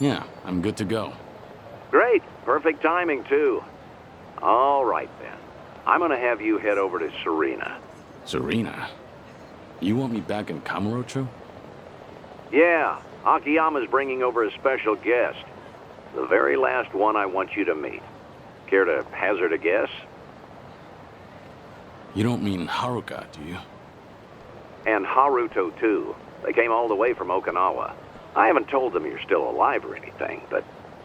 Yeah, I'm good to go. Great. Perfect timing, too. All right, then. I'm gonna have you head over to Serena. Serena? You want me back in Kamurocho? Yeah, Akiyama's bringing over a special guest. The very last one I want you to meet. Care to hazard a guess? You don't mean Haruka, do you? And Haruto, too. They came all the way from Okinawa. I haven't told them you're still alive or anything, but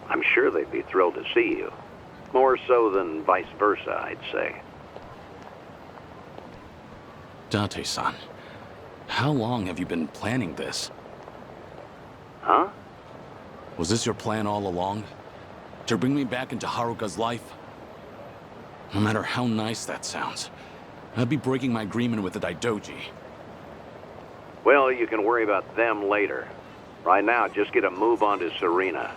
I'm sure they'd be thrilled to see you. More so than vice versa, I'd say. Date-san, how long have you been planning this? Huh? Was this your plan all along? To bring me back into Haruka's life? No matter how nice that sounds, I'd be breaking my agreement with the Daidoji. Well, you can worry about them later. Right now, just get a move on to Serena.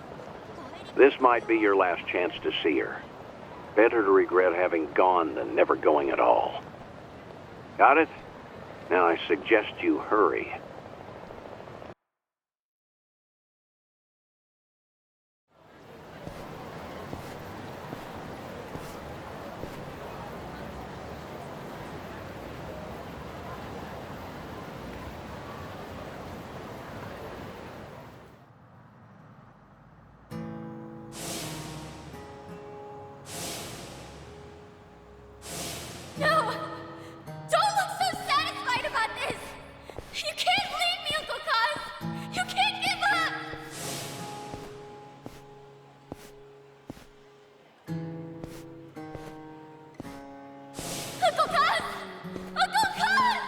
This might be your last chance to see her. Better to regret having gone than never going at all. Got it? Now I suggest you hurry. No! Don't look so satisfied about this! You can't leave me, Uncle Kaz! You can't give up! Uncle Kaz! Uncle Kaz!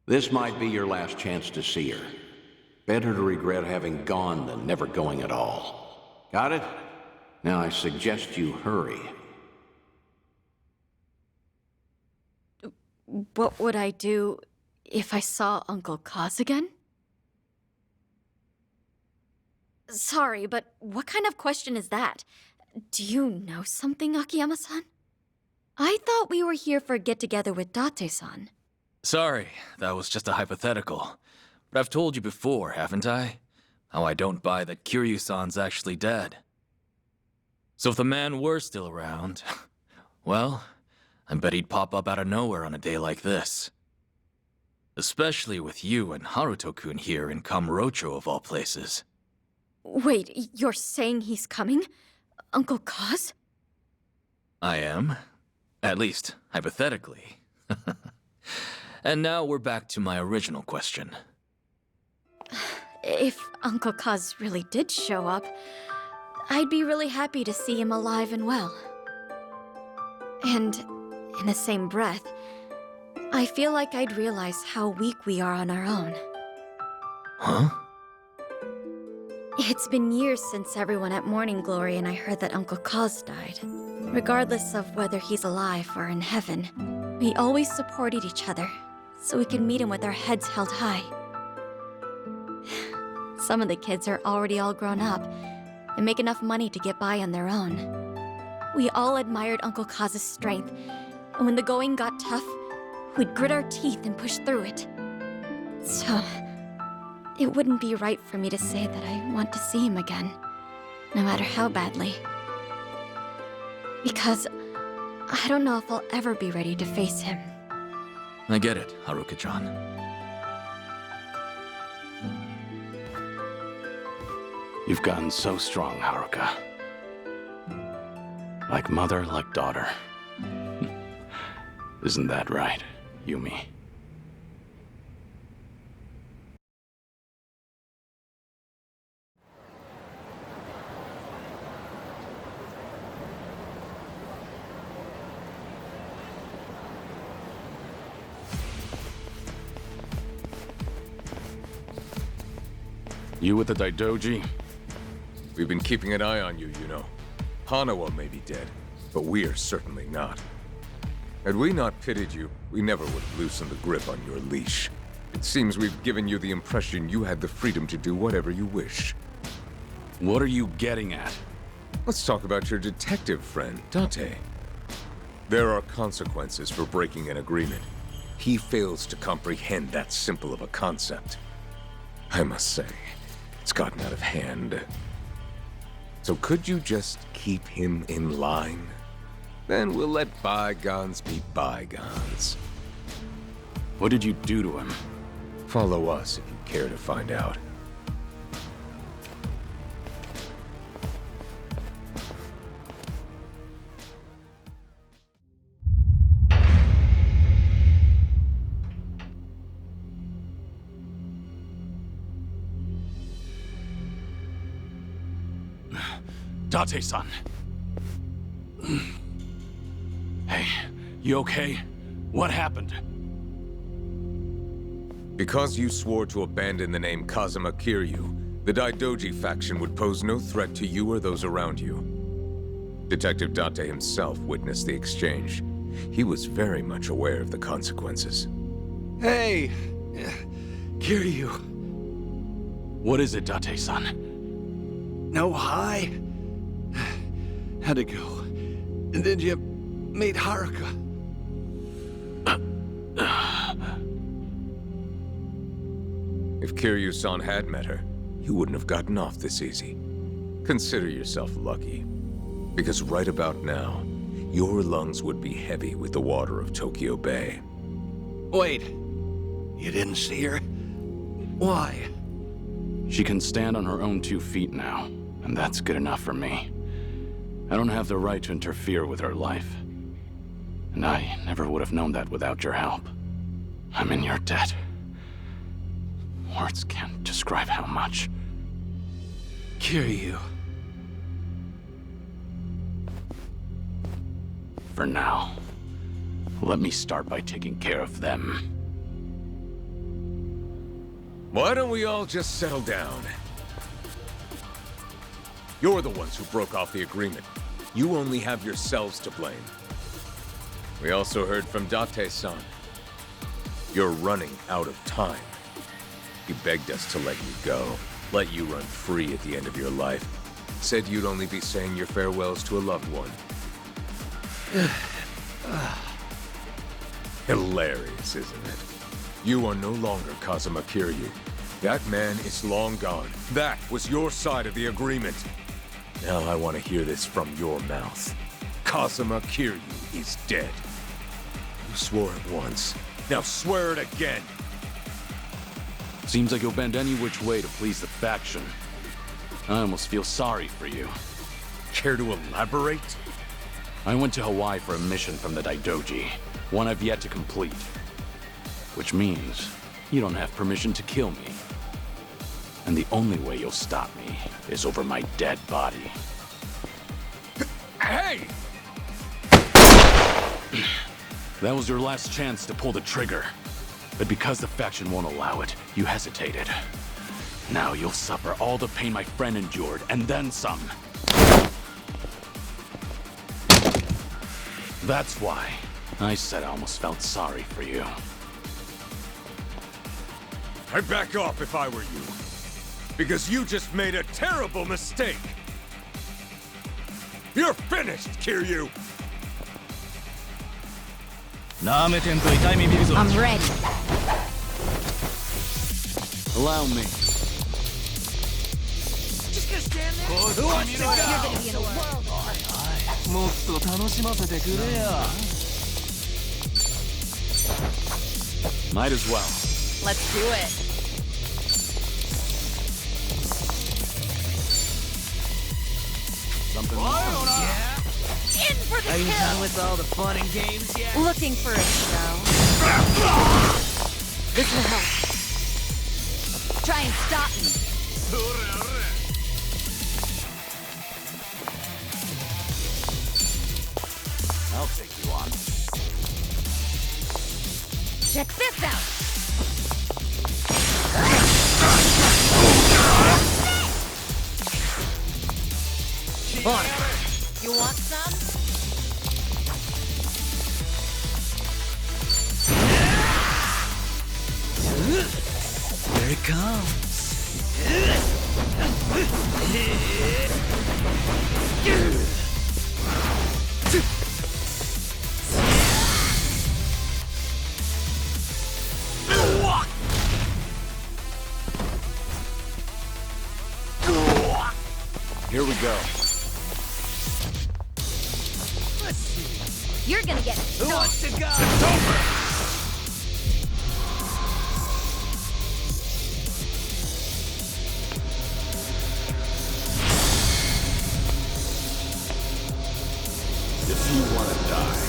This might be your last chance to see her. Better to regret having gone than never going at all. Got it? Now I suggest you hurry. What would I do if I saw Uncle Kaz again? Sorry, but what kind of question is that? Do you know something, Akiyama-san? I thought we were here for a get-together with Date-san. Sorry, that was just a hypothetical. But I've told you before, haven't I? How I don't buy that Kiryu-san's actually dead. So if the man were still around, well, I bet he'd pop up out of nowhere on a day like this. Especially with you and Haruto-kun here in Kamurocho of all places. Wait, you're saying he's coming? Uncle Kaz? I am. At least, hypothetically. And now we're back to my original question. If Uncle Kaz really did show up, I'd be really happy to see him alive and well. And in the same breath, I feel like I'd realize how weak we are on our own. Huh? It's been years since everyone at Morning Glory and I heard that Uncle Kaz died. Regardless of whether he's alive or in heaven, we always supported each other, so we could meet him with our heads held high. Some of the kids are already all grown up and make enough money to get by on their own. We all admired Uncle Kaz's strength, and when the going got tough, we'd grit our teeth and push through it. So, it wouldn't be right for me to say that I want to see him again, no matter how badly. Because I don't know if I'll ever be ready to face him. I get it, Haruka-chan. You've gotten so strong, Haruka. Like mother, like daughter. Isn't that right, Yumi? You with the Daidoji? We've been keeping an eye on you, you know. Hanawa may be dead, but we're certainly not. Had we not pitied you, we never would have loosened the grip on your leash. It seems we've given you the impression you had the freedom to do whatever you wish. What are you getting at? Let's talk about your detective friend, Date. There are consequences for breaking an agreement. He fails to comprehend that simple of a concept. I must say, it's gotten out of hand. So could you just keep him in line? Then we'll let bygones be bygones. What did you do to him? Follow us if you care to find out. Date-san. Hey, you okay? What happened? Because you swore to abandon the name Kazuma Kiryu, the Daidoji faction would pose no threat to you or those around you. Detective Date himself witnessed the exchange. He was very much aware of the consequences. Hey! Kiryu. What is it, Date-san? No hi? How'd it go? Did you meet Haruka? If Kiryu-san had met her, you wouldn't have gotten off this easy. Consider yourself lucky. Because right about now, your lungs would be heavy with the water of Tokyo Bay. Wait. You didn't see her? Why? She can stand on her own 2 feet now, and that's good enough for me. I don't have the right to interfere with her life. And I never would have known that without your help. I'm in your debt. Words can't describe how much. Kiryu. For now, let me start by taking care of them. Why don't we all just settle down? You're the ones who broke off the agreement. You only have yourselves to blame. We also heard from Date-san. You're running out of time. He begged us to let you go, let you run free at the end of your life. Said you'd only be saying your farewells to a loved one. Hilarious, isn't it? You are no longer Kazuma Kiryu. That man is long gone. That was your side of the agreement. Now I want to hear this from your mouth. Kazuma Kiryu is dead. You swore it once. Now swear it again. Seems like you'll bend any which way to please the faction. I almost feel sorry for you. Care to elaborate? I went to Hawaii for a mission from the Daidoji, one I've yet to complete. Which means you don't have permission to kill me. And the only way you'll stop me is over my dead body. Hey! That was your last chance to pull the trigger. But because the faction won't allow it, you hesitated. Now you'll suffer all the pain my friend endured, and then some. That's why I said I almost felt sorry for you. I'd back off if I were you. Because you just made a terrible mistake! You're finished, Kiryu! I'm ready. Allow me. You're gonna be in a whirlwind. もっと楽しませてくれよ。Might as well. Let's do it. Something In for the Are you done kill. with all the fun and games yet? Looking for a show. This will help. Try and stop me. I'll take you on. Check this out. On. You want some? comes. Here we go. You're gonna get Who wants to go? It's over! If you want to die.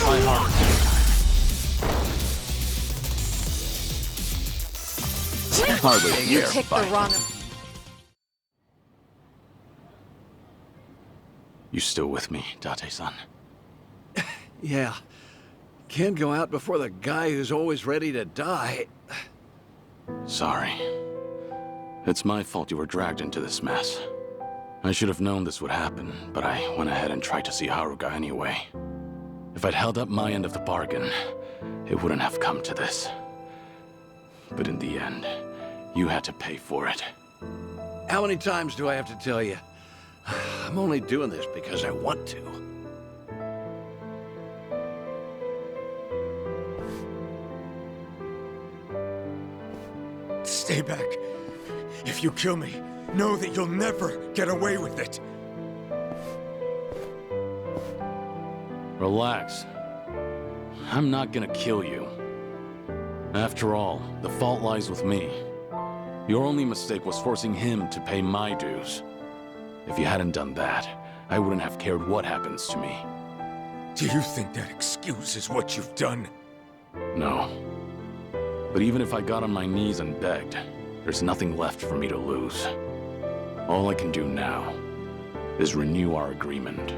My heart. Hardly You fair picked the fight. wrong. You still with me, Date-san? Yeah. Can't go out before the guy who's always ready to die. Sorry. It's my fault you were dragged into this mess. I should have known this would happen, but I went ahead and tried to see Haruka anyway. If I'd held up my end of the bargain, it wouldn't have come to this. But in the end, you had to pay for it. How many times do I have to tell you? I'm only doing this because I want to. Stay back. If you kill me, know that you'll never get away with it. Relax. I'm not gonna kill you. After all, the fault lies with me. Your only mistake was forcing him to pay my dues. If you hadn't done that, I wouldn't have cared what happens to me. Do you think that excuses what you've done? No. But even if I got on my knees and begged, there's nothing left for me to lose. All I can do now is renew our agreement.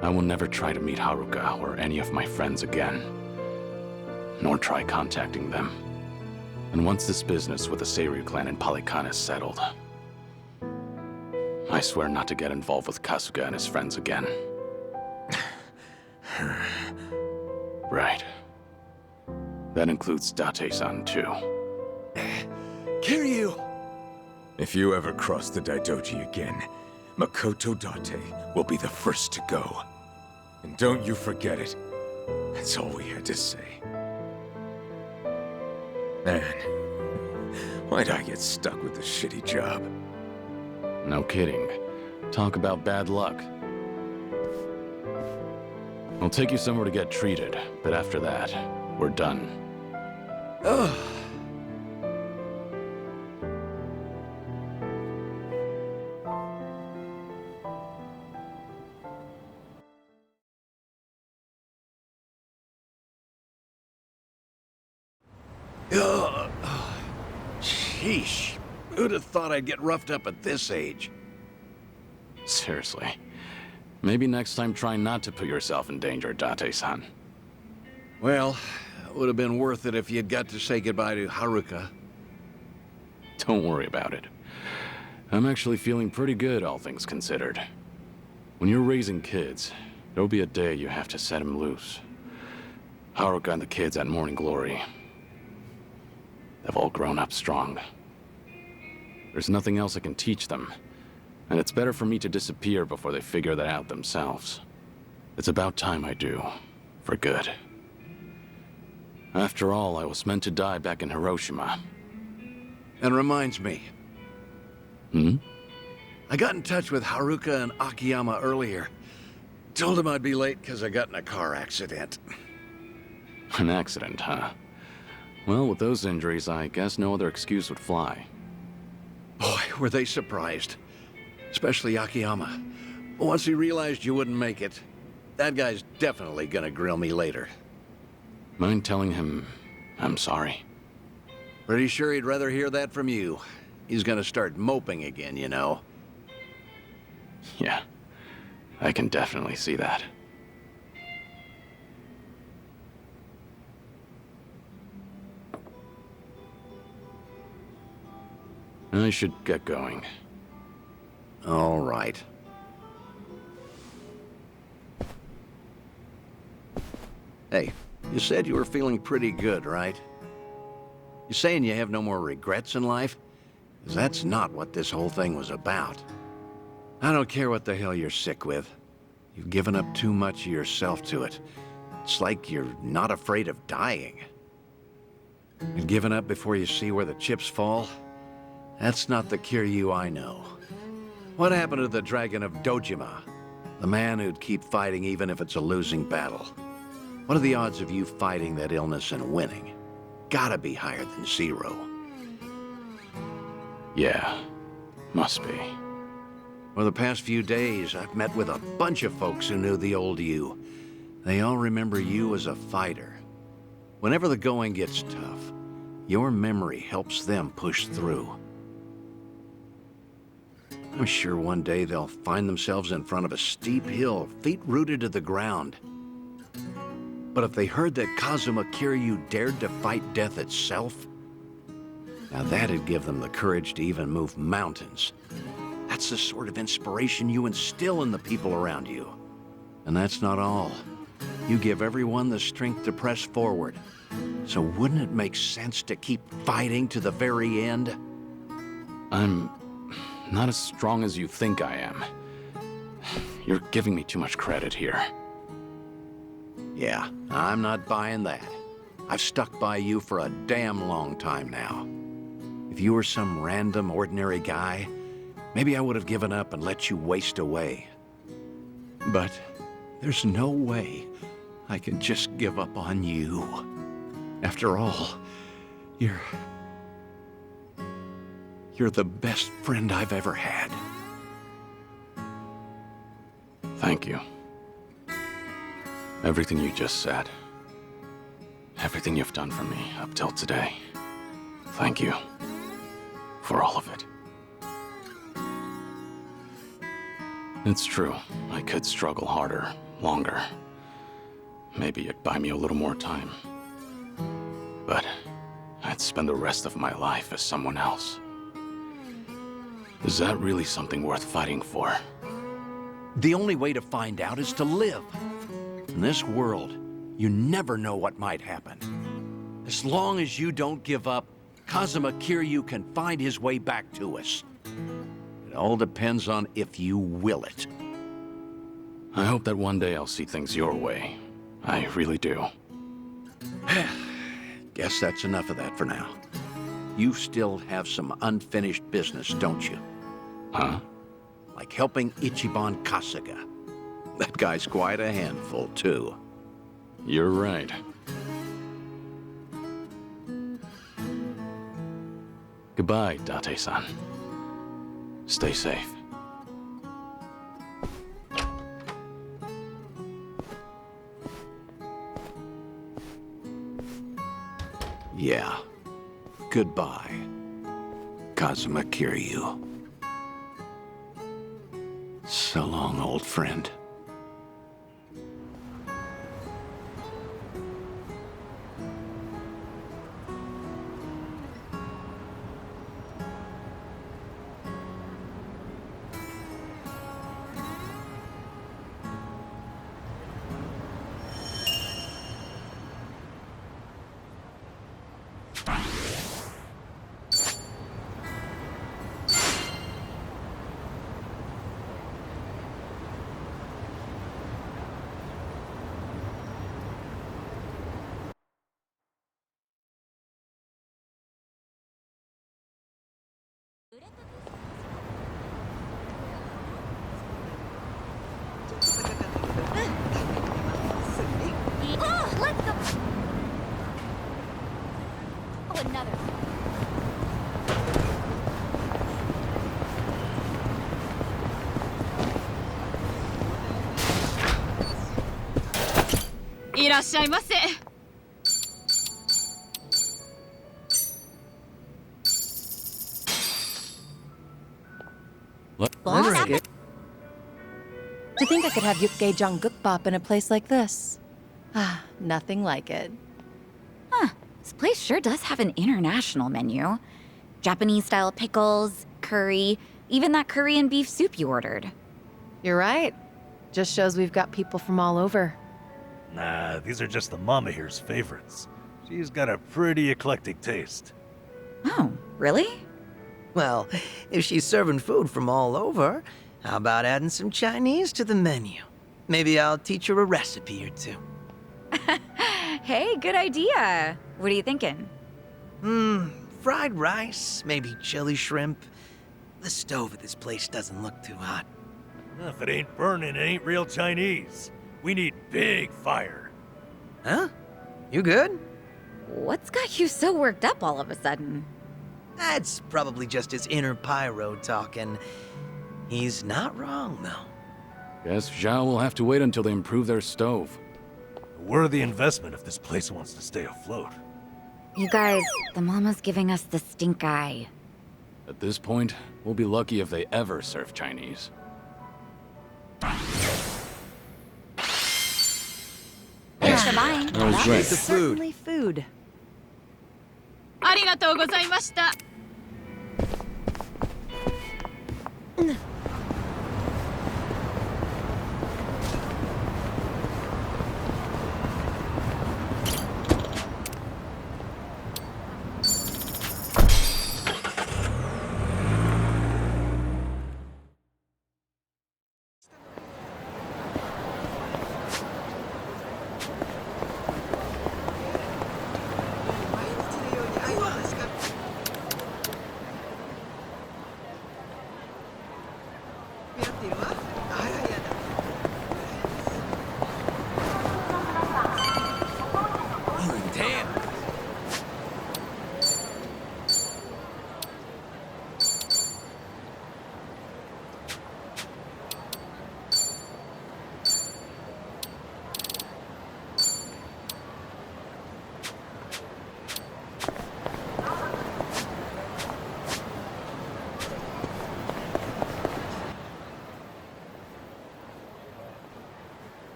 I will never try to meet Haruka or any of my friends again, nor try contacting them. And once this business with the Seiryu clan in Polycon is settled, I swear not to get involved with Kasuga and his friends again. Right. That includes Date-san, too. Kiryu! If you ever cross the Daidoji again, Makoto Date will be the first to go. And don't you forget it. That's all we had to say. Man, why'd I get stuck with this shitty job? No kidding. Talk about bad luck. I'll take you somewhere to get treated, but after that, we're done. Ugh. Ugh. Sheesh. Who'd have thought I'd get roughed up at this age? Seriously. Maybe next time try not to put yourself in danger, Date-san. Well, it would have been worth it if you'd got to say goodbye to Haruka. Don't worry about it. I'm actually feeling pretty good, all things considered. When you're raising kids, there'll be a day you have to set them loose. Haruka and the kids at Morning Glory, they've all grown up strong. There's nothing else I can teach them, and it's better for me to disappear before they figure that out themselves. It's about time I do, for good. After all, I was meant to die back in Hiroshima. And reminds me, Hmm? I got in touch with Haruka and Akiyama earlier. Told them I'd be late because I got in a car accident. An accident, huh? Well, with those injuries, I guess no other excuse would fly. Boy, were they surprised. Especially Akiyama. Once he realized you wouldn't make it, that guy's definitely gonna grill me later. Mind telling him I'm sorry? Pretty sure he'd rather hear that from you. He's gonna start moping again, you know. Yeah, I can definitely see that. I should get going. All right. Hey, you said you were feeling pretty good, right? You saying you have no more regrets in life? 'Cause that's not what this whole thing was about. I don't care what the hell you're sick with. You've given up too much of yourself to it. It's like you're not afraid of dying. And giving up before you see where the chips fall? That's not the Kiryu I know. What happened to the Dragon of Dojima? The man who'd keep fighting even if it's a losing battle. What are the odds of you fighting that illness and winning? Gotta be higher than 0. Yeah, must be. For the past few days, I've met with a bunch of folks who knew the old you. They all remember you as a fighter. Whenever the going gets tough, your memory helps them push through. I'm sure one day they'll find themselves in front of a steep hill, feet rooted to the ground. But if they heard that Kazuma Kiryu dared to fight death itself, now that'd give them the courage to even move mountains. That's the sort of inspiration you instill in the people around you. And that's not all. You give everyone the strength to press forward. So wouldn't it make sense to keep fighting to the very end? I'm not as strong as you think I am. You're giving me too much credit here. Yeah, I'm not buying that. I've stuck by you for a damn long time now. If you were some random, ordinary guy, maybe I would have given up and let you waste away. But there's no way I can just give up on you. After all, you're the best friend I've ever had. Thank you. Everything you just said. Everything you've done for me up till today. Thank you. For all of it. It's true. I could struggle harder, longer. Maybe it'd buy me a little more time. But I'd spend the rest of my life as someone else. Is that really something worth fighting for? The only way to find out is to live. In this world, you never know what might happen. As long as you don't give up, Kazuma Kiryu can find his way back to us. It all depends on if you will it. I hope that one day I'll see things your way. I really do. Guess that's enough of that for now. You still have some unfinished business, don't you? Huh? Like helping Ichiban Kasuga. That guy's quite a handful, too. You're right. Goodbye, Date-san. Stay safe. Yeah. Goodbye, Kazuma Kiryu. So long, old friend. Oh, let's go. Oh, another. Let Boss? To think I could have Yukgae Janggukbap in a place like this. Ah, nothing like it. This place sure does have an international menu. Japanese-style pickles, curry, even that Korean beef soup you ordered. You're right. Just shows we've got people from all over. Nah, these are just the mama here's favorites. She's got a pretty eclectic taste. Oh, really? Well, if she's serving food from all over, how about adding some Chinese to the menu? Maybe I'll teach her a recipe or two. Hey, good idea. What are you thinking? Fried rice, maybe chili shrimp. The stove at this place doesn't look too hot. If it ain't burning, it ain't real Chinese. We need big fire. Huh? You good? What's got you so worked up all of a sudden? That's probably just his inner pyro talking. He's not wrong, though. Guess Zhao will have to wait until they improve their stove. A worthy investment if this place wants to stay afloat. You guys, the mama's giving us the stink eye. At this point, we'll be lucky if they ever serve Chinese. Thanks for buying. That was That great. is certainly food. ありがとうございました。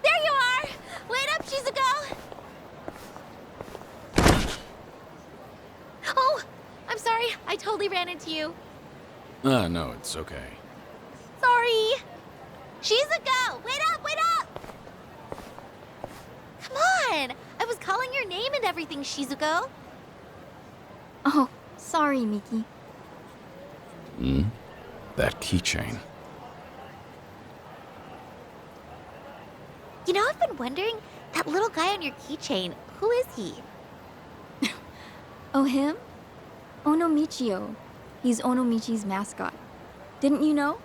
There you are! Wait up, Shizuko! Oh, I'm sorry. I totally ran into you. No, it's okay. Sorry. Shizuko! Wait up, wait up! Come on! I was calling your name and everything, Shizuko. Oh, sorry, Miki. That keychain. You know, I've been wondering, that little guy on your keychain, who is he? Oh, him? Onomichio. He's Onomichi's mascot. Didn't you know?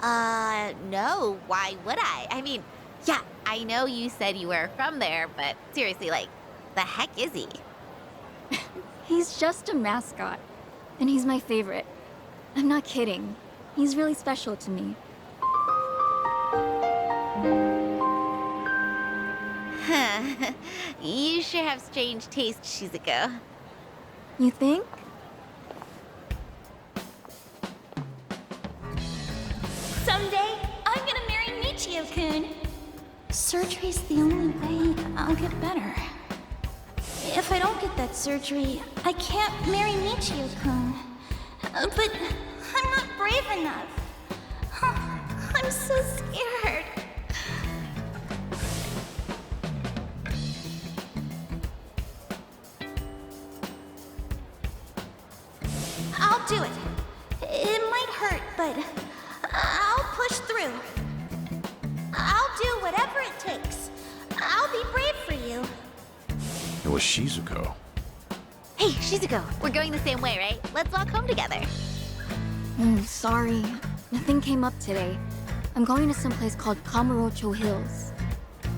No. Why would I? I mean, yeah, I know you said you were from there, but seriously, like, the heck is he? He's just a mascot. And he's my favorite. I'm not kidding. He's really special to me. You sure have strange taste, Shizuko. You think? Someday, I'm gonna marry Michio-kun. Surgery's the only way I'll get better. If I don't get that surgery, I can't marry Michio-kun. But I'm not brave enough. I'm so scared. I'll do it. It might hurt, but I'll push through. I'll do whatever it takes. I'll be brave for you. It was Shizuko. Hey, Shizuko, we're going the same way, right? Let's walk home together. Sorry. Nothing came up today. I'm going to some place called Kamurocho Hills.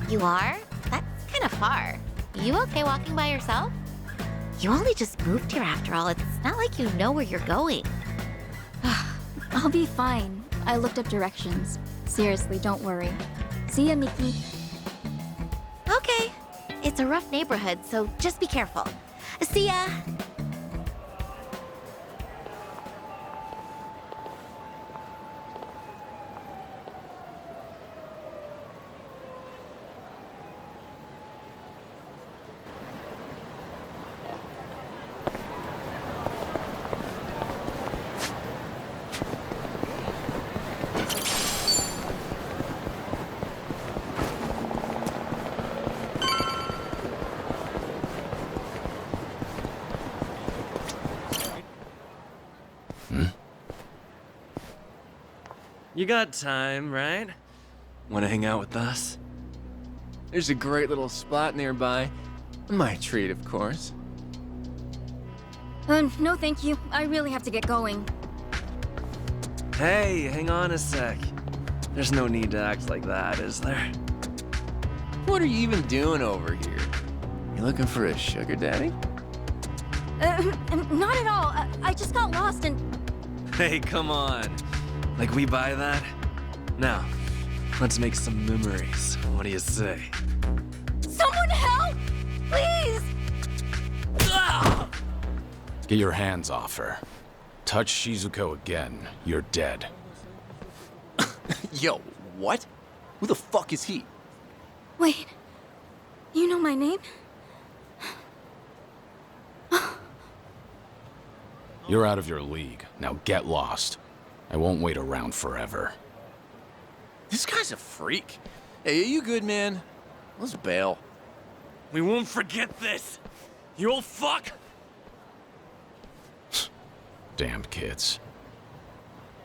You are? That's kind of far. You okay walking by yourself? You only just moved here after all. It's not like you know where you're going. I'll be fine. I looked up directions. Seriously, don't worry. See ya, Miki. Okay. It's a rough neighborhood, so just be careful. See ya! You got time, right? Want to hang out with us? There's a great little spot nearby. My treat, of course. No thank you. I really have to get going. Hey, hang on a sec. There's no need to act like that, is there? What are you even doing over here? You looking for a sugar daddy? Not at all. I just got lost and... Hey, come on. Like we buy that? Now, let's make some memories. What do you say? Someone help! Please! Get your hands off her. Touch Shizuko again, you're dead. Yo, what? Who the fuck is he? Wait. You know my name? You're out of your league. Now get lost. I won't wait around forever. This guy's a freak. Hey, are you good, man? Let's bail. We won't forget this! You old fuck! Damned kids.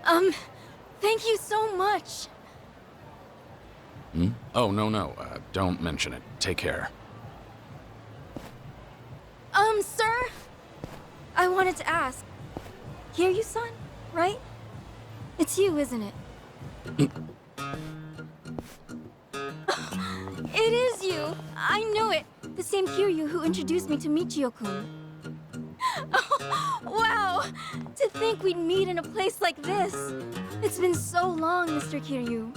Thank you so much. Hmm? Oh, no. Don't mention it. Take care. Sir? I wanted to ask. Kiryu-san, right? It's you, isn't it? It is you! I knew it! The same Kiryu who introduced me to Michio-kun. Oh, wow! To think we'd meet in a place like this! It's been so long, Mr. Kiryu.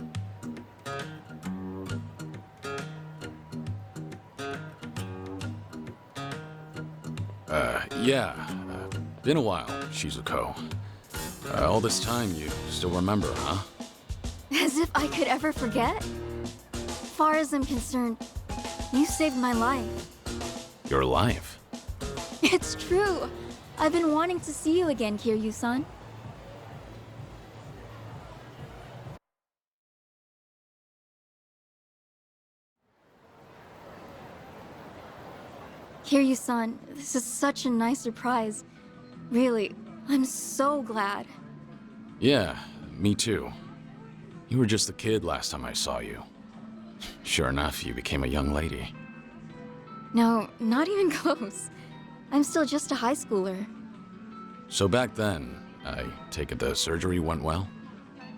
Yeah. Been a while, Shizuko. All this time, you still remember, huh? As if I could ever forget? Far as I'm concerned, you saved my life. Your life? It's true. I've been wanting to see you again, Kiryu-san. Kiryu-san, this is such a nice surprise. Really, I'm so glad. Yeah, me too. You were just a kid last time I saw you. Sure enough, you became a young lady. No, not even close. I'm still just a high schooler. So back then, I take it the surgery went well?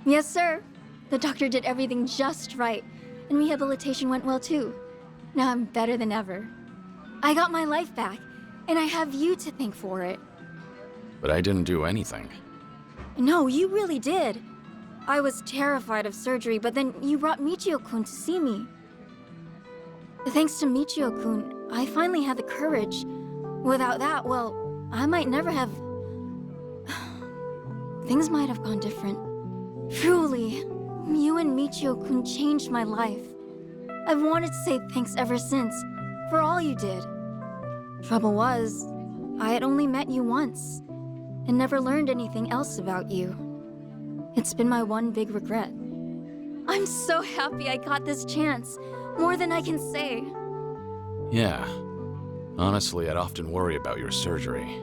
Yes, sir. The doctor did everything just right, and rehabilitation went well too. Now I'm better than ever. I got my life back, and I have you to thank for it. But I didn't do anything. No, you really did. I was terrified of surgery, but then you brought Michio-kun to see me. Thanks to Michio-kun, I finally had the courage. Without that, well, I might never have... Things might have gone different. Truly, you and Michio-kun changed my life. I've wanted to say thanks ever since, for all you did. Trouble was, I had only met you once, and never learned anything else about you. It's been my one big regret. I'm so happy I got this chance, more than I can say. Yeah. Honestly, I'd often worry about your surgery.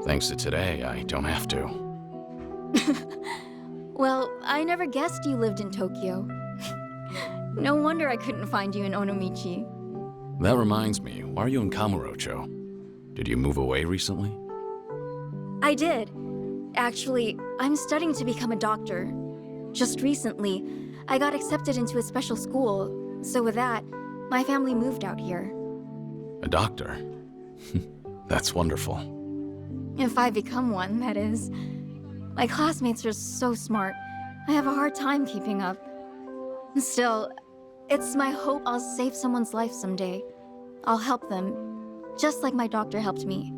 Thanks to today, I don't have to. Well, I never guessed you lived in Tokyo. No wonder I couldn't find you in Onomichi. That reminds me, why are you in Kamurocho? Did you move away recently? I did. Actually, I'm studying to become a doctor. Just recently, I got accepted into a special school, so with that, my family moved out here. A doctor? That's wonderful. If I become one, that is. My classmates are so smart, I have a hard time keeping up. Still, it's my hope I'll save someone's life someday. I'll help them, just like my doctor helped me.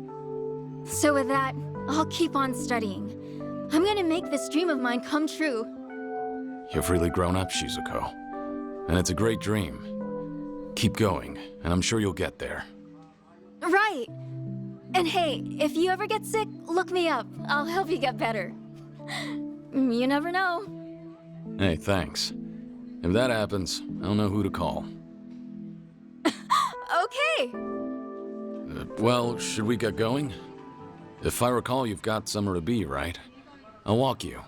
So with that, I'll keep on studying. I'm gonna make this dream of mine come true. You've really grown up, Shizuko. And it's a great dream. Keep going, and I'm sure you'll get there. Right! And hey, if you ever get sick, look me up. I'll help you get better. You never know. Hey, thanks. If that happens, I'll know who to call. Okay! Well, should we get going? If I recall, you've got somewhere to be, right? I'll walk you.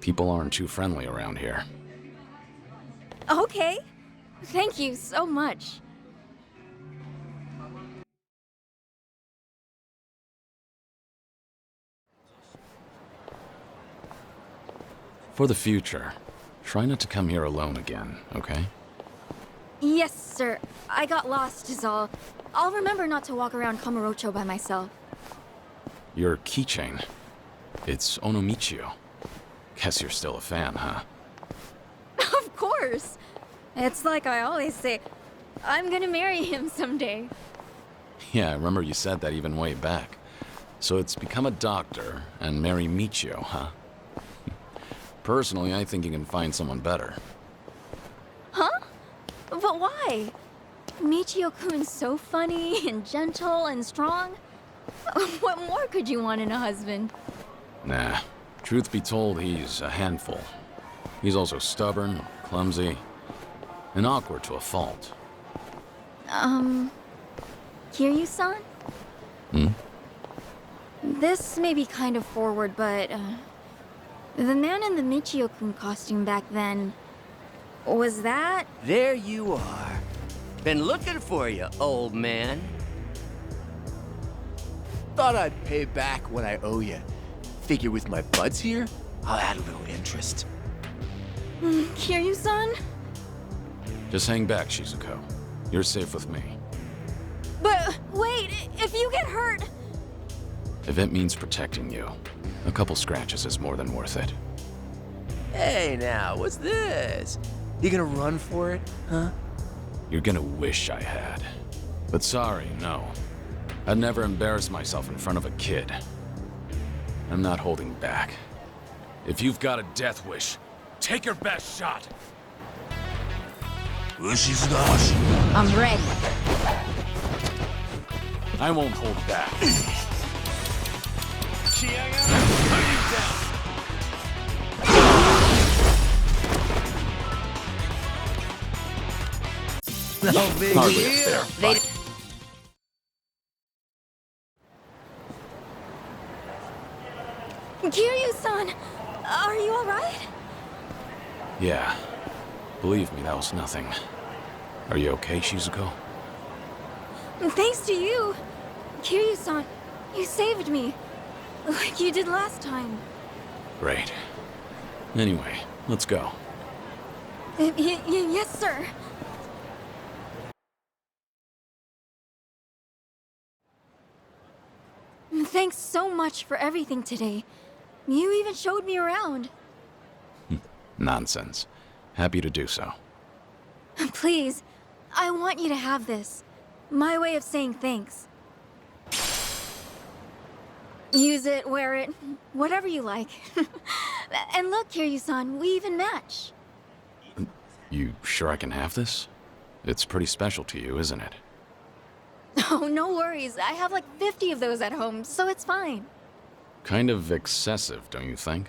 People aren't too friendly around here. Okay. Thank you so much. For the future, try not to come here alone again, okay? Yes, sir. I got lost is all. I'll remember not to walk around Kamurocho by myself. Your keychain. It's Onomichio. Guess you're still a fan, huh? Of course. It's like I always say, I'm gonna marry him someday. Yeah, I remember you said that even way back. So it's become a doctor and marry Michio, huh? Personally, I think you can find someone better. Huh? But why? Michio-kun's so funny and gentle and strong. What more could you want in a husband? Nah. Truth be told, he's a handful. He's also stubborn, clumsy, and awkward to a fault. Kiryu-san? Hmm? This may be kind of forward, but, the man in the Michio-kun costume back then, was that? There you are. Been looking for you, old man. Thought I'd pay back what I owe you. Figure with my buds here, I'll add a little interest. Kiryu-san? Just hang back, Shizuko. You're safe with me. But, wait, if you get hurt... If it means protecting you, a couple scratches is more than worth it. Hey now, what's this? You gonna run for it, huh? You're gonna wish I had. But sorry, no. I'd never embarrass myself in front of a kid. I'm not holding back. If you've got a death wish, take your best shot! I'm ready. I won't hold back. No big Hardly a deal. fair fight. Kiryu-san, are you alright? Yeah. Believe me, that was nothing. Are you okay, Shizuko? Thanks to you. Kiryu-san, you saved me. Like you did last time. Great. Anyway, let's go. Yes, sir. Thanks so much for everything today. You even showed me around. Nonsense. Happy to do so. Please, I want you to have this. My way of saying thanks. Use it, wear it, whatever you like. And look, Kiryu-san, we even match. You sure I can have this? It's pretty special to you, isn't it? Oh, no worries. I have like 50 of those at home, so it's fine. Kind of excessive, don't you think?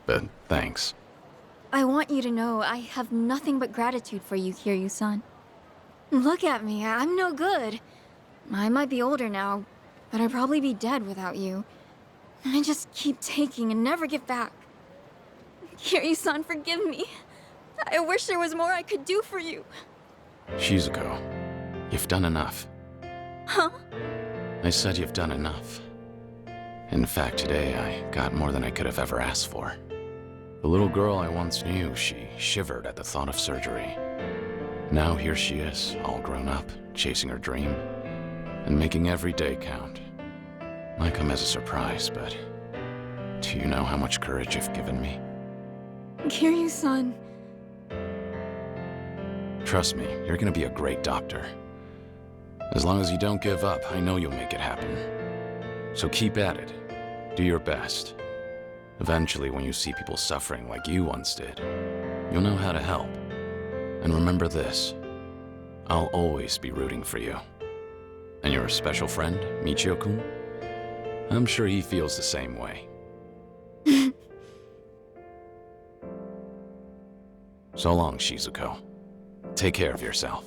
But thanks. I want you to know I have nothing but gratitude for you, Kiryu-san. Look at me, I'm no good. I might be older now, but I'd probably be dead without you. I just keep taking and never give back. Kiryu-san, forgive me. I wish there was more I could do for you. Shizuko, you've done enough. Huh? I said you've done enough. In fact, today I got more than I could have ever asked for. The little girl I once knew, she shivered at the thought of surgery. Now here she is, all grown up, chasing her dream, and making every day count. Might come as a surprise, but do you know how much courage you've given me? Kiryu-san. Trust me, you're gonna be a great doctor. As long as you don't give up, I know you'll make it happen. So keep at it. Do your best. Eventually, when you see people suffering like you once did, you'll know how to help. And remember this, I'll always be rooting for you. And your special friend, Michio-kun? I'm sure he feels the same way. So long, Shizuko. Take care of yourself.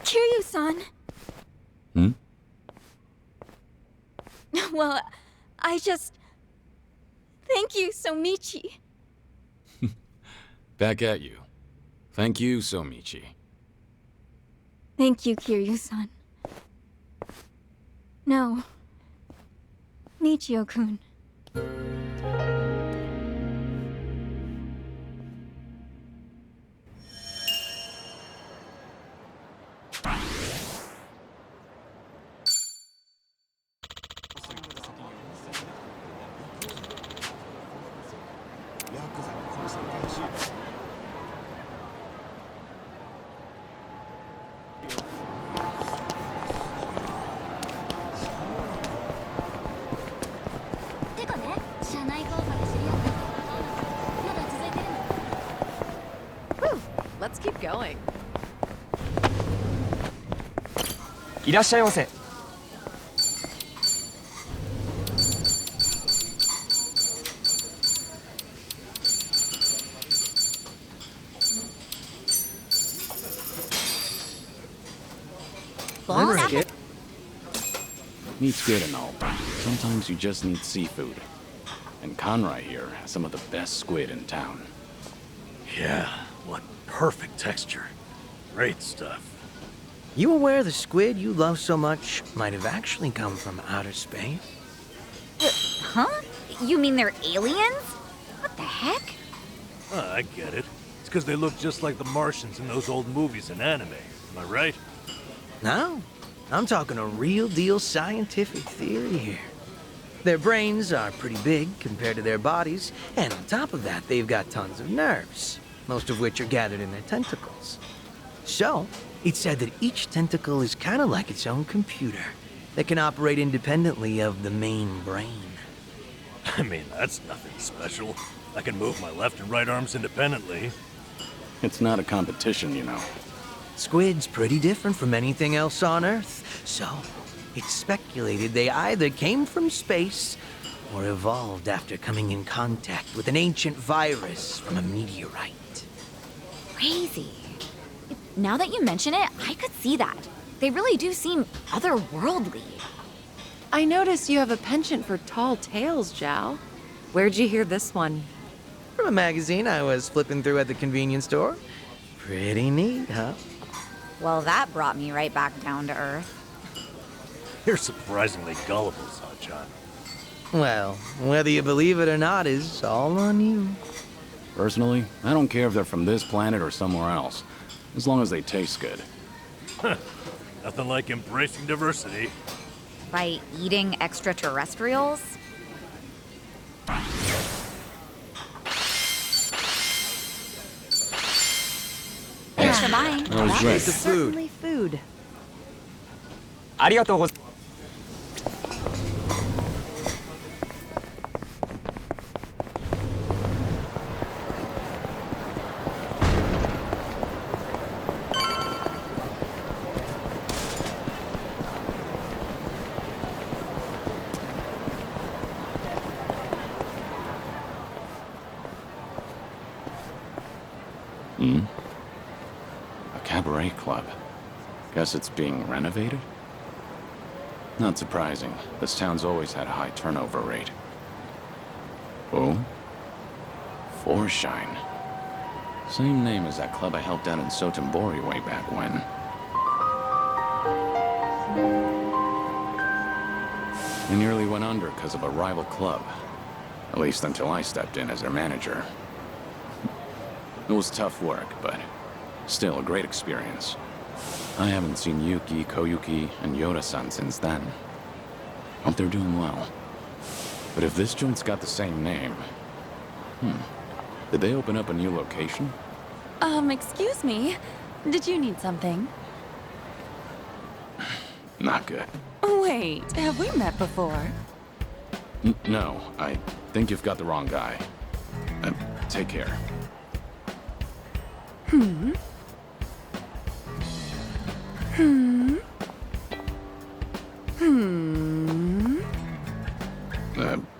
Kiryu-san. Hmm? Well, I just... Thank you, Somichi. Back at you. Thank you, Somichi. Thank you, Kiryu-san. No. Michio-kun. Let's keep going. いらっしゃいませ。Meat's good and all, but sometimes you just need seafood. And Conrad here has some of the best squid in town. Yeah, what perfect texture. Great stuff. You aware the squid you love so much might have actually come from outer space? Huh? You mean they're aliens? What the heck? I get it. It's because they look just like the Martians in those old movies and anime. Am I right? No. I'm talking a real deal scientific theory here. Their brains are pretty big compared to their bodies, and on top of that, they've got tons of nerves, most of which are gathered in their tentacles. So, it's said that each tentacle is kind of like its own computer that can operate independently of the main brain. I mean, that's nothing special. I can move my left and right arms independently. It's not a competition, you know. Squid's pretty different from anything else on Earth, so it's speculated they either came from space or evolved after coming in contact with an ancient virus from a meteorite. Crazy. Now that you mention it, I could see that. They really do seem otherworldly. I noticed you have a penchant for tall tales, Zhao. Where'd you hear this one? From a magazine I was flipping through at the convenience store. Pretty neat, huh? Well, that brought me right back down to earth. You're surprisingly gullible, San-chan. Well, whether you believe it or not is all on you. Personally, I don't care if they're from this planet or somewhere else, as long as they taste good. Nothing like embracing diversity. By eating extraterrestrials? Thanks for buying. That was great. Certainly food. ありがとうございます。A cabaret club. Guess it's being renovated? Not surprising. This town's always had a high turnover rate. Oh? Forshine. Same name as that club I helped out in Sotenbori way back when. They nearly went under because of a rival club. At least until I stepped in as their manager. It was tough work, but still a great experience. I haven't seen Yuki, Koyuki, and Yoda-san since then. Hope they're doing well. But if this joint's got the same name... Did they open up a new location? Excuse me. Did you need something? Not good. Wait, have we met before? No, I think you've got the wrong guy. Take care.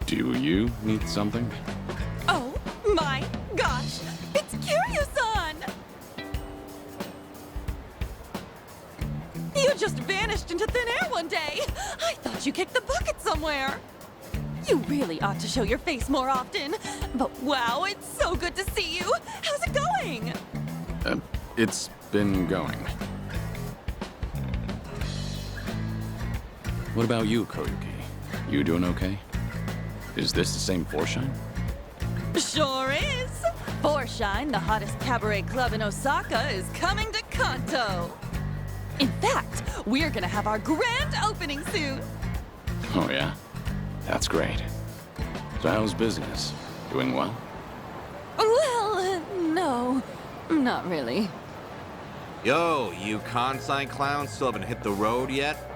Do you need something? Oh my gosh! It's Kiryu-san! You just vanished vanished into thin air one day. I thought you kicked the bucket somewhere. You really ought to show your face more often. But wow, it's so good to see you. How's it going? It's been going. What about you, Koyuki? You doing okay? Is this the same Forshine? Sure is. Forshine, the hottest cabaret club in Osaka, is coming to Kanto. In fact, we're gonna have our grand opening soon. Oh yeah? That's great. So how's business? Doing well? Well, no, not really. Yo, you Kansai clowns still haven't hit the road yet?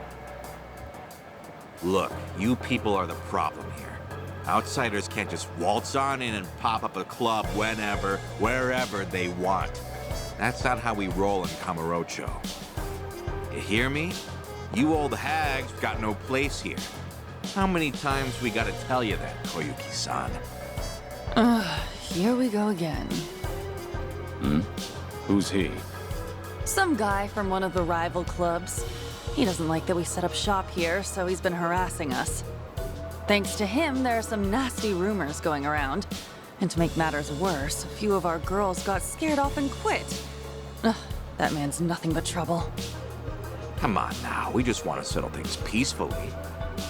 Look, you people are the problem here. Outsiders can't just waltz on in and pop up a club whenever, wherever they want. That's not how we roll in Kamurocho. You hear me? You old hags got no place here. How many times we gotta tell you that, Koyuki-san? Here we go again. Hmm? Who's he? Some guy from one of the rival clubs. He doesn't like that we set up shop here, so he's been harassing us. Thanks to him, there are some nasty rumors going around. And to make matters worse, a few of our girls got scared off and quit. Ugh, that man's nothing but trouble. Come on now, we just want to settle things peacefully.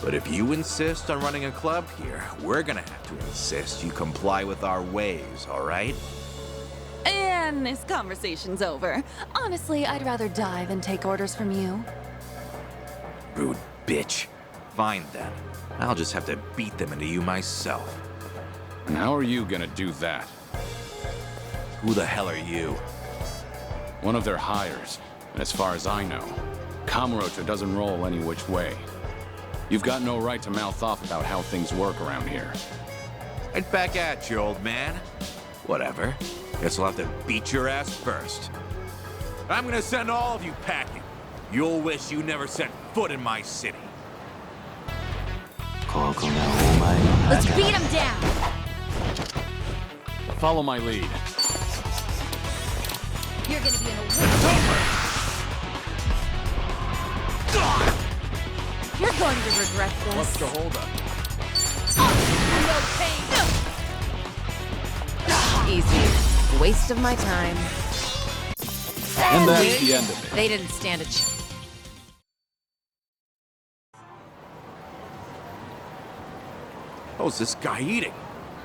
But if you insist on running a club here, we're gonna have to insist you comply with our ways, all right? And this conversation's over. Honestly, I'd rather die than take orders from you. Rude bitch. Fine then. I'll just have to beat them into you myself. And how are you gonna do that? Who the hell are you? One of their hires. And as far as I know, Kamurocho doesn't roll any which way. You've got no right to mouth off about how things work around here. Right back at you, old man. Whatever. Guess I'll have to beat your ass first. I'm gonna send all of you packing. You'll wish you never set foot in my city. Let's beat him down! Follow my lead. You're gonna be in a whirlwind. You're going to regret this. What's the holdup? No pain! Easy. Waste of my time. And that's the end of it. They didn't stand a chance. How's this guy eating?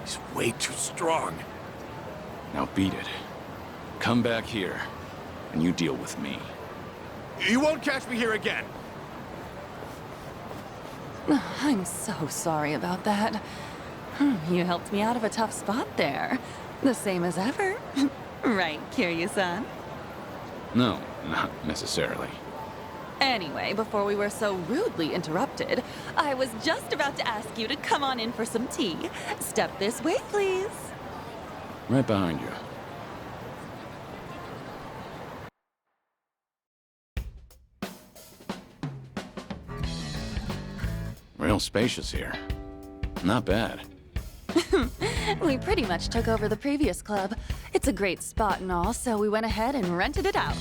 He's way too strong. Now beat it. Come back here, and you deal with me. You won't catch me here again. I'm so sorry about that. You helped me out of a tough spot there. The same as ever. Right, Kiryu-san? No, not necessarily. Anyway, before we were so rudely interrupted, I was just about to ask you to come on in for some tea. Step this way, please. Right behind you. Real spacious here. Not bad. We pretty much took over the previous club. It's a great spot and all, so we went ahead and rented it out.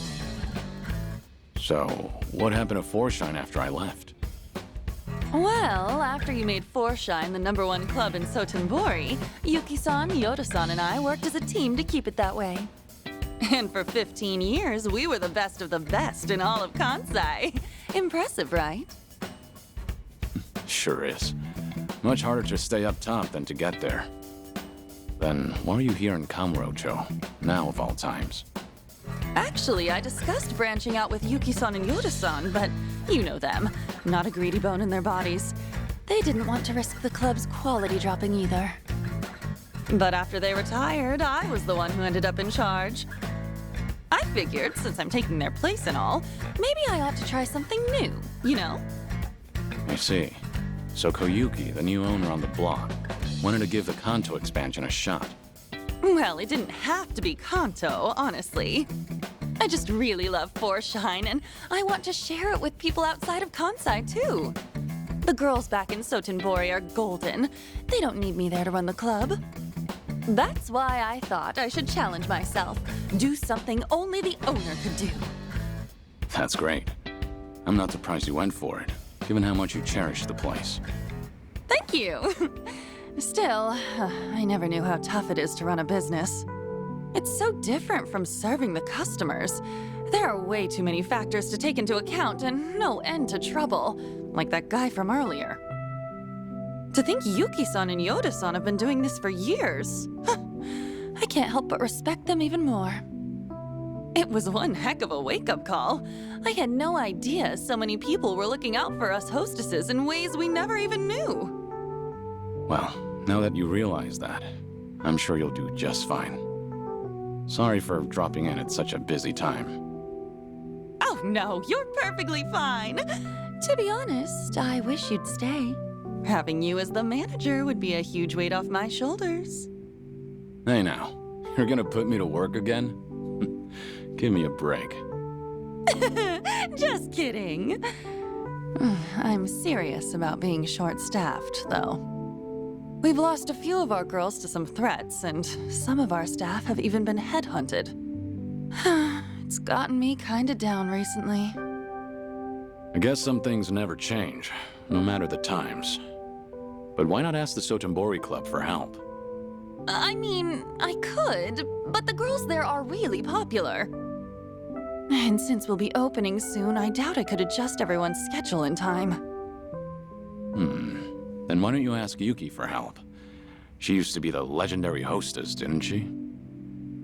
So, what happened to Forshine after I left? Well, after you made Forshine the #1 club in Sotenbori, Yuki-san, Yoda-san, and I worked as a team to keep it that way. And for 15 years, we were the best of the best in all of Kansai. Impressive, right? Sure is. Much harder to stay up top than to get there. Then, why are you here in Kamurocho, now of all times? Actually, I discussed branching out with Yuki-san and Yoda-san, but you know them. Not a greedy bone in their bodies. They didn't want to risk the club's quality dropping either. But after they retired, I was the one who ended up in charge. I figured, since I'm taking their place and all, maybe I ought to try something new, you know? I see. So Koyuki, the new owner on the block, wanted to give the Kanto expansion a shot. Well, it didn't have to be Kanto, honestly. I just really love Forshine, and I want to share it with people outside of Kansai, too. The girls back in Sotenbori are golden. They don't need me there to run the club. That's why I thought I should challenge myself. Do something only the owner could do. That's great. I'm not surprised you went for it, given how much you cherish the place. Thank you. Still, I never knew how tough it is to run a business. It's so different from serving the customers. There are way too many factors to take into account and no end to trouble, like that guy from earlier. To think Yuki-san and Yoda-san have been doing this for years. I can't help but respect them even more. It was one heck of a wake-up call. I had no idea so many people were looking out for us hostesses in ways we never even knew. Well, now that you realize that, I'm sure you'll do just fine. Sorry for dropping in at such a busy time. Oh no, you're perfectly fine. To be honest, I wish you'd stay. Having you as the manager would be a huge weight off my shoulders. Hey now, you're gonna put me to work again? Give me a break. Just kidding. I'm serious about being short-staffed, though. We've lost a few of our girls to some threats, and some of our staff have even been headhunted. It's gotten me kinda down recently. I guess some things never change, no matter the times. But why not ask the Sotenbori Club for help? I mean, I could, but the girls there are really popular. And since we'll be opening soon, I doubt I could adjust everyone's schedule in time. Then why don't you ask Yuki for help? She used to be the legendary hostess, didn't she?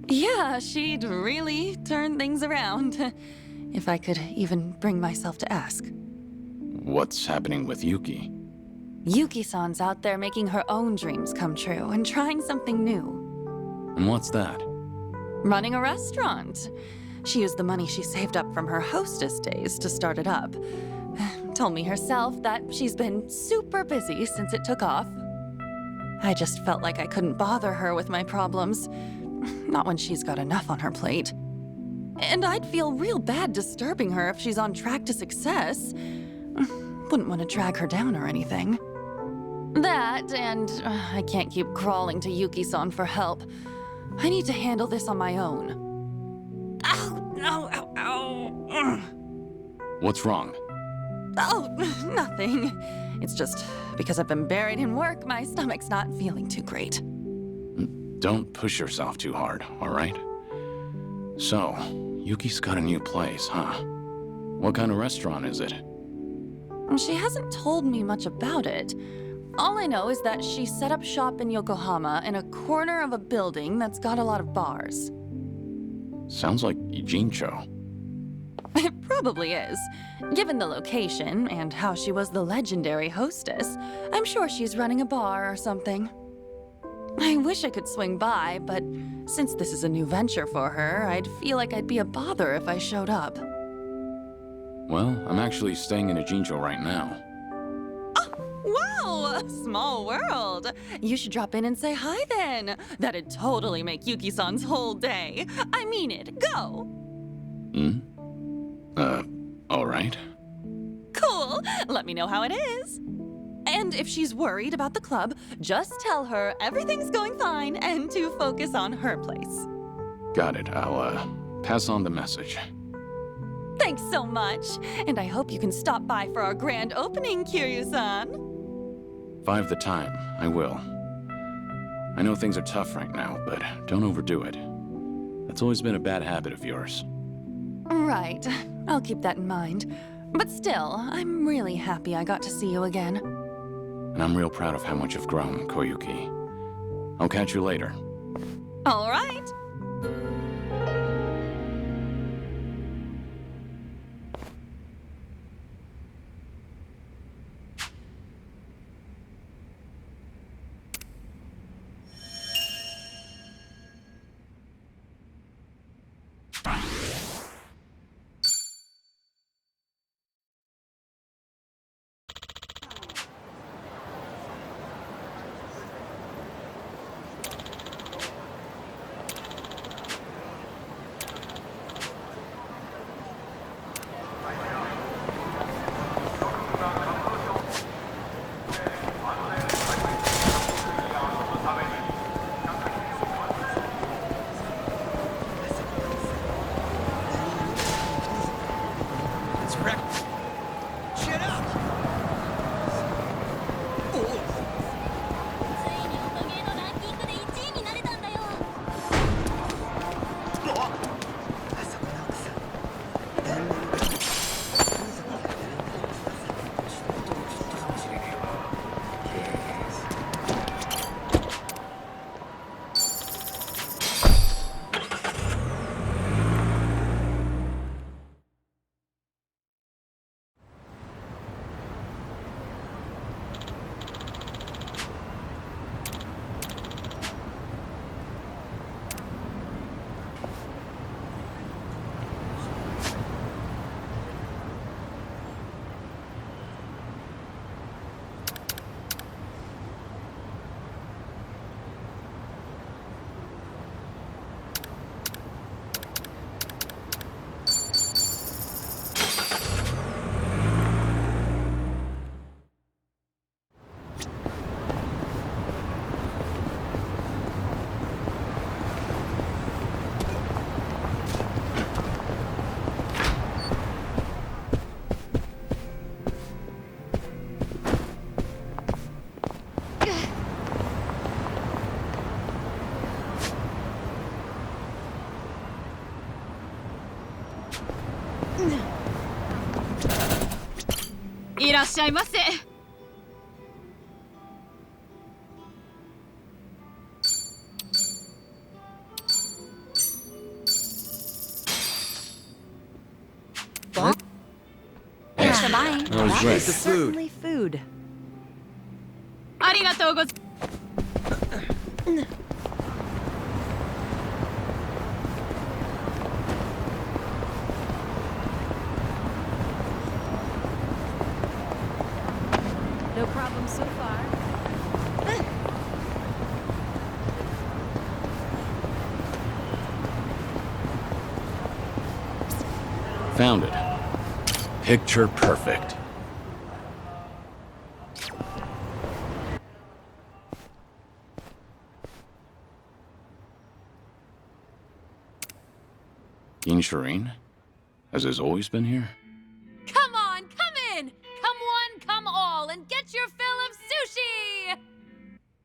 Yeah, she'd really turn things around. If I could even bring myself to ask. What's happening with Yuki? Yuki-san's out there making her own dreams come true and trying something new. And what's that? Running a restaurant. She used the money she saved up from her hostess days to start it up. Told me herself that she's been super busy since it took off. I just felt like I couldn't bother her with my problems. Not when she's got enough on her plate. And I'd feel real bad disturbing her if she's on track to success. Wouldn't want to drag her down or anything. That, and I can't keep crawling to Yuki-san for help. I need to handle this on my own. Ow, no, ow, ow. What's wrong? Oh, nothing. It's just because I've been buried in work, my stomach's not feeling too great. Don't push yourself too hard, all right? So, Yuki's got a new place, huh? What kind of restaurant is it? She hasn't told me much about it. All I know is that she set up shop in Yokohama in a corner of a building that's got a lot of bars. Sounds like Ijincho. It probably is. Given the location and how she was the legendary hostess, I'm sure she's running a bar or something. I wish I could swing by, but since this is a new venture for her, I'd feel like I'd be a bother if I showed up. Well, I'm actually staying in Ijincho right now. Wow! Small world! You should drop in and say hi then. That'd totally make Yuki-san's whole day. I mean it. Go! All right. Cool! Let me know how it is. And if she's worried about the club, just tell her everything's going fine and to focus on her place. Got it. I'll, pass on the message. Thanks so much. And I hope you can stop by for our grand opening, Kiryu-san. 5 the time. I will. I know things are tough right now, but don't overdo it. That's always been a bad habit of yours. Right. I'll keep that in mind. But still, I'm really happy I got to see you again. And I'm real proud of how much you've grown, Koyuki. I'll catch you later. All right. いらっしゃいませ。Thanks for buying. That was great. The food. Certainly food. ありがとうございます。No problem so far. Found it. Picture perfect. King Shireen? Has this always been here? Come on, come in! Come one, come all, and get your fill of sushi!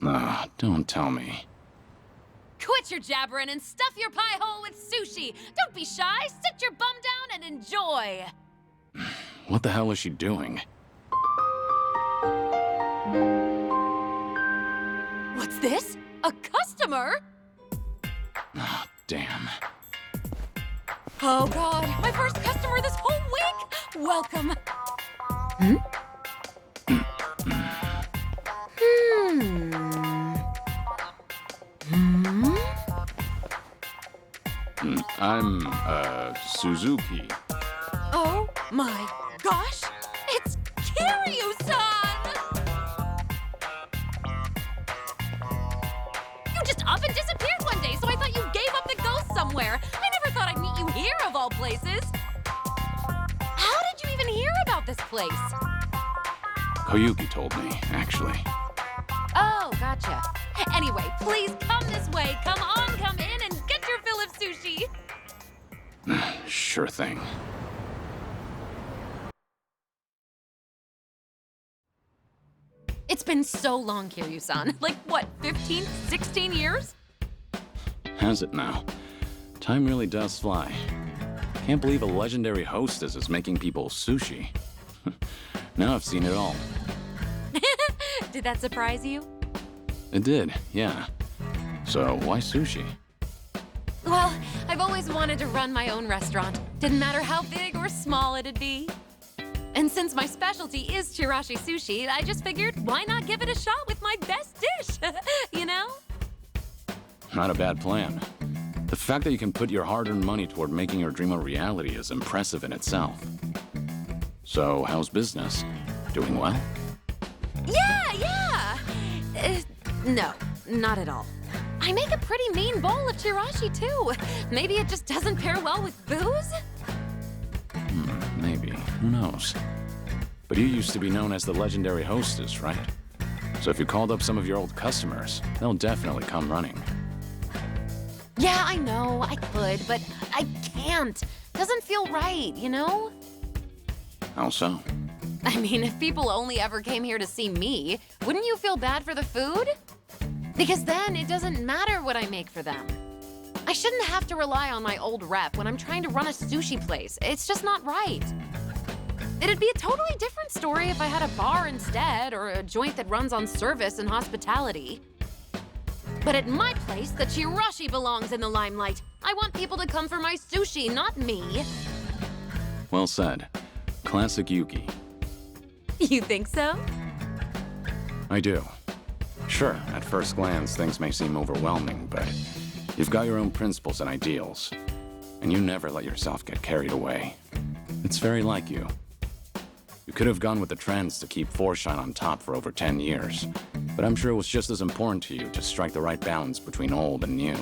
Ah, don't tell me. Quit your jabbering and stuff your pie hole with sushi! Don't be shy, sit your bum down and enjoy! What the hell is she doing? What's this? A customer? Ah, damn. Oh god, my first customer this whole week! Welcome! I'm, Suzuki. Oh my gosh! It's Kiryu-san! You just up and disappeared one day, so I thought you gave up the ghost somewhere. I never thought I'd meet you here, of all places. How did you even hear about this place? Koyuki told me, actually. Oh, gotcha. Anyway, please come this way. Come on, come in, and get your fill of sushi. Sure thing. It's been so long, Kiryu-san. Like, what, 15, 16 years? Has it now? Time really does fly. Can't believe a legendary hostess is making people sushi. Now I've seen it all. Did that surprise you? It did, yeah. So why sushi? Well, I've always wanted to run my own restaurant. Didn't matter how big or small it'd be. And since my specialty is Chirashi sushi, I just figured, why not give it a shot with my best dish? You know? Not a bad plan. The fact that you can put your hard-earned money toward making your dream a reality is impressive in itself. So, how's business? Doing well? Yeah! No, not at all. I make a pretty mean bowl of Chirashi, too. Maybe it just doesn't pair well with booze? Maybe. Who knows? But you used to be known as the legendary hostess, right? So if you called up some of your old customers, they'll definitely come running. Yeah, I know, I could, but I can't. Doesn't feel right, you know? How so? I mean, if people only ever came here to see me, wouldn't you feel bad for the food? Because then it doesn't matter what I make for them. I shouldn't have to rely on my old rep when I'm trying to run a sushi place. It's just not right. It'd be a totally different story if I had a bar instead, or a joint that runs on service and hospitality. But at my place, the Chirashi belongs in the limelight. I want people to come for my sushi, not me. Well said. Classic Yuki. You think so? I do. Sure, at first glance, things may seem overwhelming, but you've got your own principles and ideals, and you never let yourself get carried away. It's very like you. You could have gone with the trends to keep Forshine on top for over 10 years, but I'm sure it was just as important to you to strike the right balance between old and new.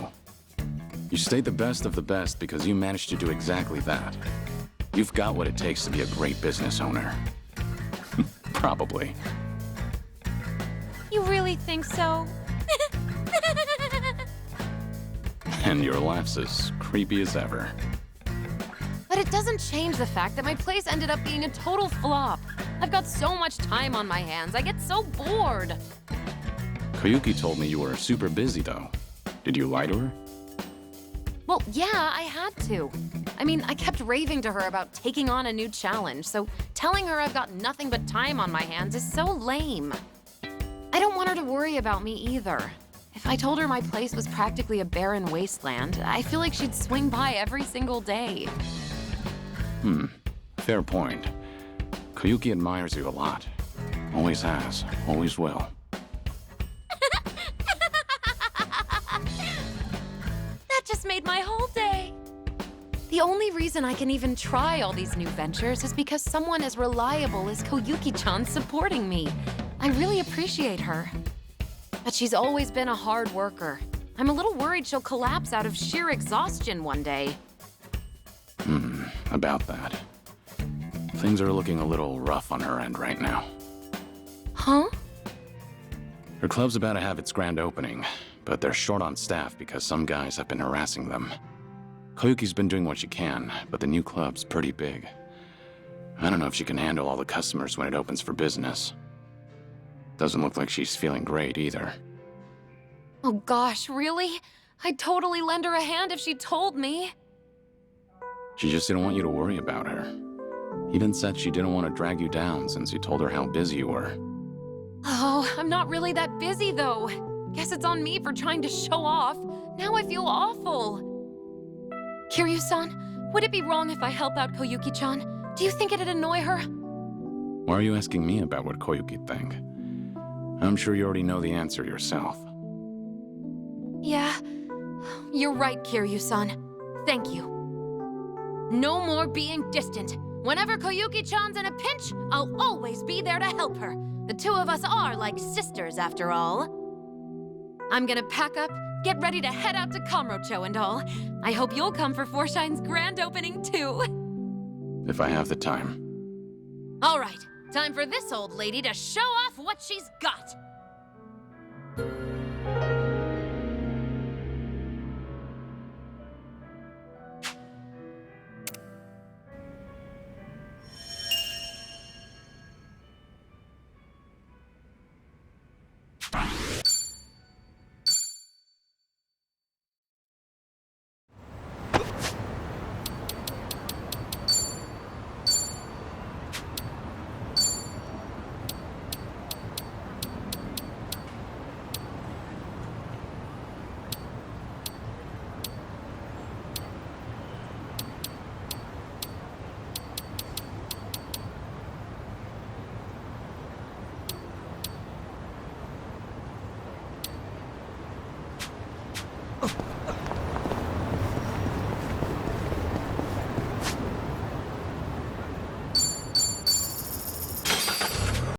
You stayed the best of the best because you managed to do exactly that. You've got what it takes to be a great business owner. Probably. You really think so? And your laugh's as creepy as ever. But it doesn't change the fact that my place ended up being a total flop. I've got so much time on my hands, I get so bored. Koyuki told me you were super busy, though. Did you lie to her? Well, yeah, I had to. I mean, I kept raving to her about taking on a new challenge, so Telling her I've got nothing but time on my hands is so lame. I don't want her to worry about me either. If I told her my place was practically a barren wasteland, I feel like she'd swing by every single day. Fair point. Koyuki admires you a lot. Always has, always will. That just made my whole day. The only reason I can even try all these new ventures is because someone as reliable as Koyuki-chan supporting me. I really appreciate her. But she's always been a hard worker. I'm a little worried she'll collapse out of sheer exhaustion one day. About that. Things are looking a little rough on her end right now. Huh? Her club's about to have its grand opening, but they're short on staff because some guys have been harassing them. Koyuki's been doing what she can, but the new club's pretty big. I don't know if she can handle all the customers when it opens for business. Doesn't look like she's feeling great either. Oh gosh, really? I'd totally lend her a hand if she told me. She just didn't want you to worry about her. Even said she didn't want to drag you down since you told her how busy you were. Oh, I'm not really that busy though. Guess it's on me for trying to show off. Now I feel awful. Kiryu-san, would it be wrong if I help out Koyuki-chan? Do you think it'd annoy her? Why are you asking me about what Koyuki think? I'm sure you already know the answer yourself. Yeah, you're right, Kiryu-san. Thank you. No more being distant. Whenever Koyuki-chan's in a pinch, I'll always be there to help her. The two of us are like sisters, after all. I'm gonna pack up, get ready to head out to Kamurocho and all. I hope you'll come for Forshine's grand opening, too. If I have the time. All right, time for this old lady to show off what she's got.